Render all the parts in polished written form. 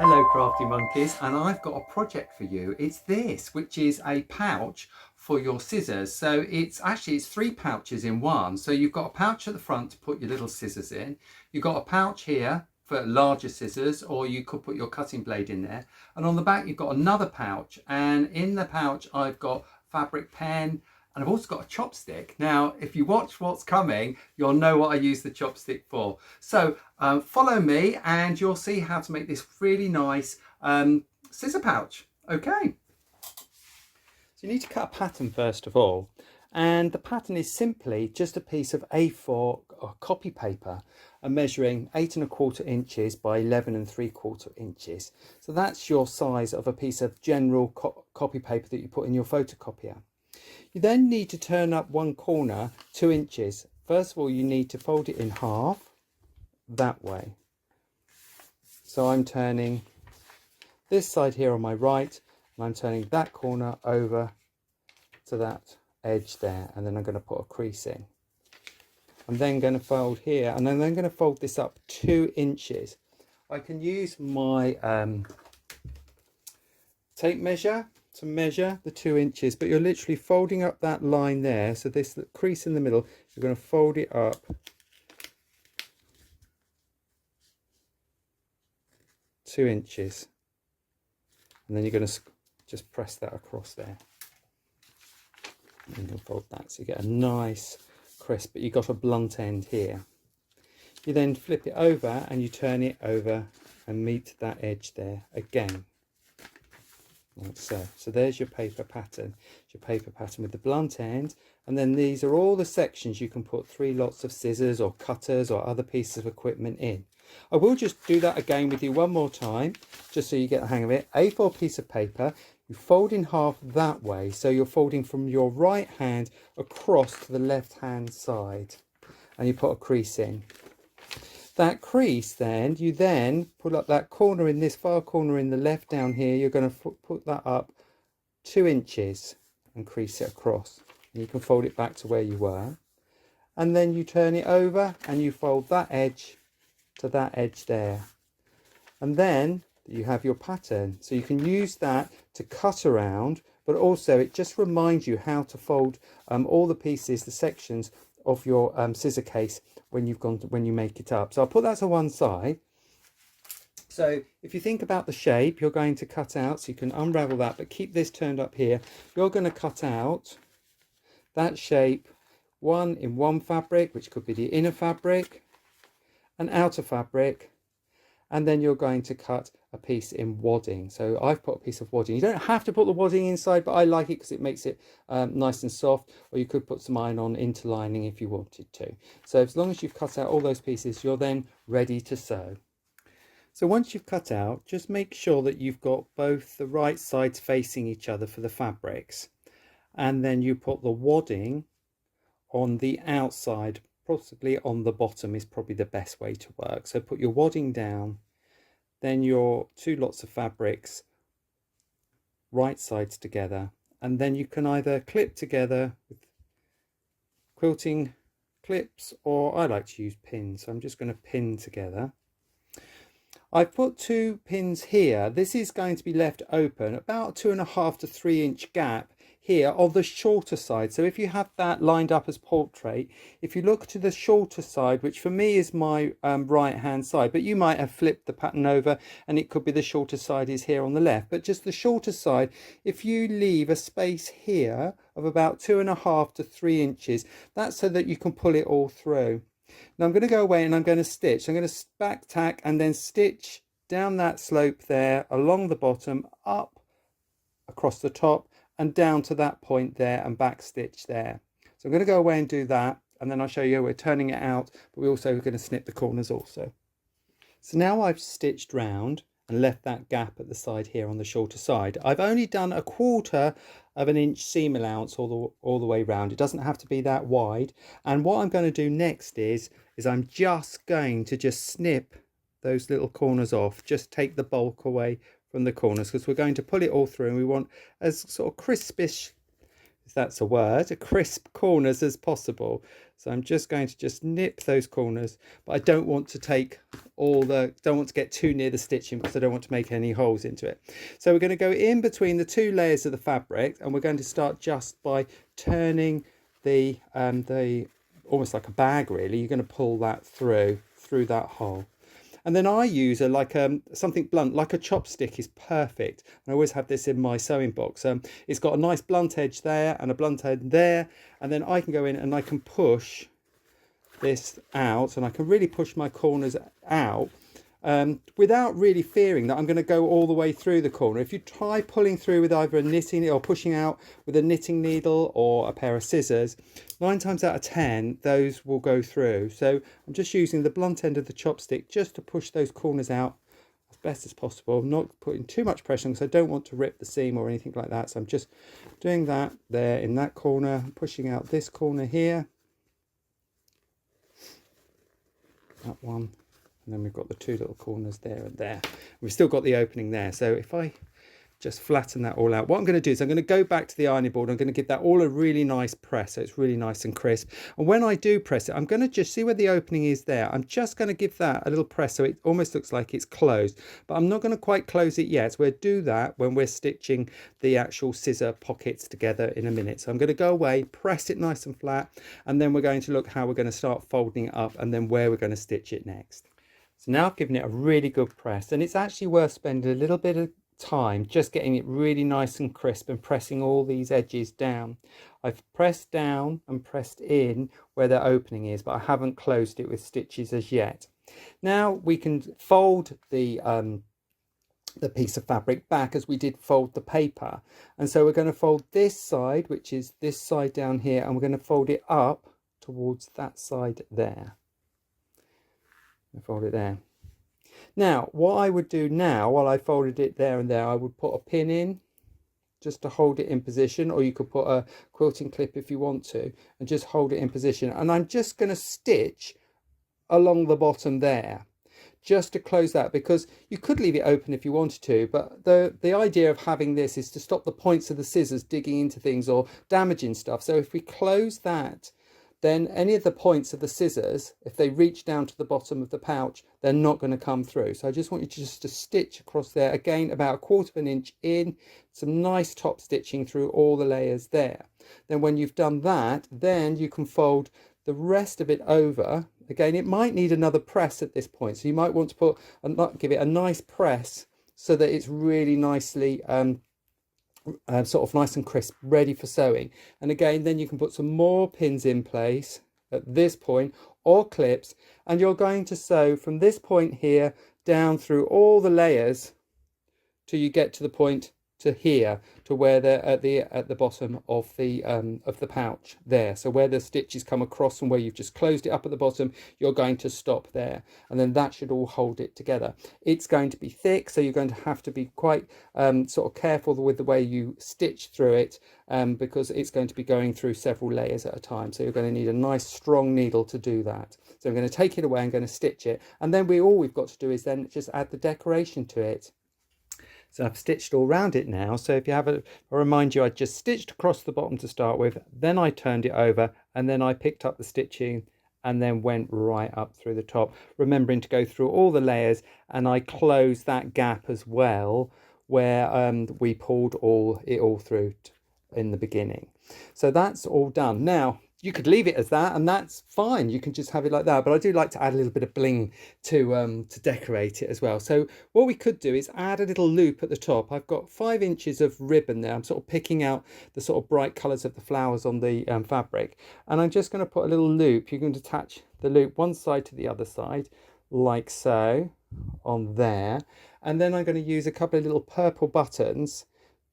Hello crafty monkeys, and I've got a project for you. It's this, which is a pouch for your scissors. So it's 3 pouches in one. So you've got a pouch at the front to put your little scissors in. You've got a pouch here for larger scissors, or you could put your cutting blade in there. And on the back you've got another pouch, and in the pouch I've got fabric pen, and I've also got a chopstick. Now, if you watch what's coming, you'll know what I use the chopstick for. So follow me and you'll see how to make this really nice scissor pouch. Okay. So you need to cut a pattern first of all. And the pattern is simply just a piece of A4 copy paper measuring 8 1/4 inches by 11 3/4 inches. So that's your size of a piece of general copy paper that you put in your photocopier. You then need to turn up one corner 2 inches. First of all, you need to fold it in half that way. So I'm turning this side here on my right, and I'm turning that corner over to that edge there, and then I'm going to put a crease in. I'm then going to fold here, and I'm then going to fold this up 2 inches. I can use my tape measure to measure the 2 inches, but you're literally folding up that line there. So this crease in the middle, you're going to fold it up 2 inches, and then you're going to just press that across there, and you'll fold that so you get a nice crisp, but you've got a blunt end here. You then flip it over and you turn it over and meet that edge there again, like so. So there's your paper pattern. It's your paper pattern with the blunt end, and then these are all the sections you can put 3 lots of scissors or cutters or other pieces of equipment in. I will just do that again with you one more time, just so you get the hang of it. A4 piece of paper, you fold in half that way, so you're folding from your right hand across to the left hand side, and you put a crease in. That crease, then you pull up that corner in this far corner in the left down here. You're going to put that up 2 inches and crease it across, and you can fold it back to where you were, and then you turn it over and you fold that edge to that edge there, and then you have your pattern. So you can use that to cut around, but also it just reminds you how to fold all the pieces, the sections of your scissor case when you make it up. So I'll put that to one side. So if you think about the shape you're going to cut out, so you can unravel that, but keep this turned up here. You're going to cut out that shape, one in one fabric, which could be the inner fabric, an outer fabric, and then you're going to cut a piece in wadding. So I've put a piece of wadding. You don't have to put the wadding inside, but I like it because it makes it nice and soft, or you could put some iron-on interlining if you wanted to. So as long as you've cut out all those pieces, you're then ready to sew. So once you've cut out, just make sure that you've got both the right sides facing each other for the fabrics, and then you put the wadding on the outside, possibly on the bottom is probably the best way to work. So put your wadding down, then your 2 lots of fabrics right sides together, and then you can either clip together with quilting clips, or I like to use pins, so I'm just going to pin together. I've put 2 pins here. This is going to be left open about 2.5 to 3 inch gap here on the shorter side. So if you have that lined up as portrait, if you look to the shorter side, which for me is my right hand side, but you might have flipped the pattern over and it could be the shorter side is here on the left, but just the shorter side, if you leave a space here of about 2.5 to 3 inches, that's so that you can pull it all through. Now I'm going to go away and I'm going to stitch. I'm going to back tack and then stitch down that slope there, along the bottom, up across the top, and down to that point there, and back stitch there. So I'm going to go away and do that, and then I'll show you we're turning it out, but we're also going to snip the corners also. So now I've stitched round and left that gap at the side here on the shorter side. I've only done 1/4 of an inch seam allowance all the way round. It doesn't have to be that wide. And what I'm going to do next is I'm just going to snip those little corners off, just take the bulk away from the corners, because we're going to pull it all through and we want as sort of crispish, if that's a word, crisp corners as possible. So I'm just going to just nip those corners, but I don't want to don't want to get too near the stitching because I don't want to make any holes into it. So we're going to go in between the two layers of the fabric, and we're going to start just by turning the almost like a bag really. You're going to pull that through that hole. And then I use something blunt, like a chopstick is perfect. I always have this in my sewing box. It's got a nice blunt edge there and a blunt end there. And then I can go in and I can push this out, and I can really push my corners out without really fearing that I'm going to go all the way through the corner. If you try pulling through with either a knitting or pushing out with a knitting needle or a pair of scissors, 9 times out of 10 those will go through. So I'm just using the blunt end of the chopstick just to push those corners out as best as possible. I'm not putting too much pressure on because I don't want to rip the seam or anything like that. So I'm just doing that there in that corner, pushing out this corner here, that one. And then we've got the two little corners there and there. We've still got the opening there. So if I just flatten that all out, what I'm going to do is I'm going to go back to the ironing board. I'm going to give that all a really nice press so it's really nice and crisp. And when I do press it, I'm going to just see where the opening is there. I'm just going to give that a little press so it almost looks like it's closed, but I'm not going to quite close it yet. So we'll do that when we're stitching the actual scissor pockets together in a minute. So I'm going to go away, press it nice and flat, and then we're going to look how we're going to start folding it up and then where we're going to stitch it next. So now I've given it a really good press, and it's actually worth spending a little bit of time just getting it really nice and crisp and pressing all these edges down. I've pressed down and pressed in where the opening is, but I haven't closed it with stitches as yet. Now we can fold the piece of fabric back as we did fold the paper. And so we're going to fold this side, which is this side down here, and we're going to fold it up towards that side there. Fold it there. Now what I would do now, while I folded it there and there, I would put a pin in just to hold it in position, or you could put a quilting clip if you want to and just hold it in position. And I'm just going to stitch along the bottom there just to close that, because you could leave it open if you wanted to, but the idea of having this is to stop the points of the scissors digging into things or damaging stuff. So if we close that, then any of the points of the scissors, if they reach down to the bottom of the pouch, they're not going to come through. So I just want you just to stitch across there, again about 1/4 of an inch in, some nice top stitching through all the layers there. Then when you've done that, then you can fold the rest of it over. Again, it might need another press at this point, so you might want to give it a nice press so that it's really nicely sort of nice and crisp, ready for sewing. And again, then you can put some more pins in place at this point or clips, and you're going to sew from this point here down through all the layers till you get to the point to here, to where they're at the bottom of the pouch there. So where the stitches come across and where you've just closed it up at the bottom, you're going to stop there, and then that should all hold it together. It's going to be thick, so you're going to have to be quite sort of careful with the way you stitch through it, because it's going to be going through several layers at a time. So you're going to need a nice strong needle to do that. So I'm going to take it away, I'm going to stitch it, and then all we've got to do is then just add the decoration to it. So I've stitched all around it now. So if you have I'll remind you, I just stitched across the bottom to start with, then I turned it over, and then I picked up the stitching and then went right up through the top, remembering to go through all the layers, and I closed that gap as well where we pulled it all through in the beginning. So that's all done. Now you could leave it as that, and that's fine. You can just have it like that. But I do like to add a little bit of bling to decorate it as well. So what we could do is add a little loop at the top. I've got 5 inches of ribbon there. I'm sort of picking out the sort of bright colours of the flowers on the fabric. And I'm just going to put a little loop. You're going to attach the loop one side to the other side, like so, on there. And then I'm going to use a couple of little purple buttons,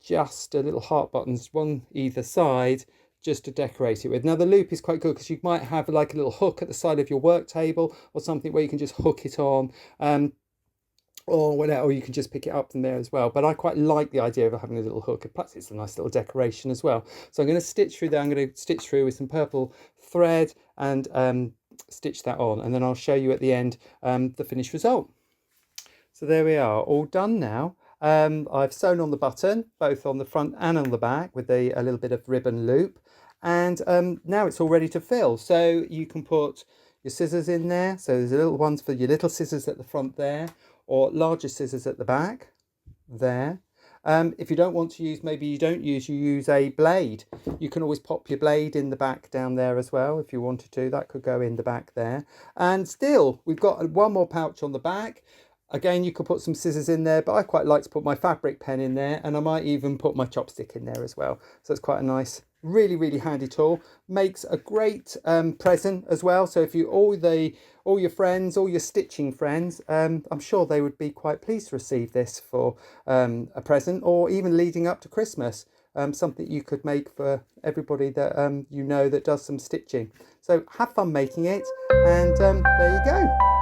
just a little heart buttons, one either side, just to decorate it with. Now the loop is quite good because you might have like a little hook at the side of your work table or something where you can just hook it on, or whatever, or you can just pick it up from there as well. But I quite like the idea of having a little hook, plus it's a nice little decoration as well. So I'm going to stitch through there. I'm going to stitch through with some purple thread and stitch that on, and then I'll show you at the end the finished result. So there we are, all done now. I've sewn on the button both on the front and on the back with a little bit of ribbon loop, And now it's all ready to fill. So you can put your scissors in there. So there's little ones for your little scissors at the front there, or larger scissors at the back there. If you don't want to use, maybe you use a blade. You can always pop your blade in the back down there as well if you wanted to. That could go in the back there. And still, we've got one more pouch on the back. Again, you could put some scissors in there, but I quite like to put my fabric pen in there, and I might even put my chopstick in there as well. So it's quite a nice, really, really handy tool. Makes a great present as well. So if you all your friends, all your stitching friends, I'm sure they would be quite pleased to receive this for a present, or even leading up to Christmas. Something you could make for everybody that you know that does some stitching. So have fun making it, and there you go.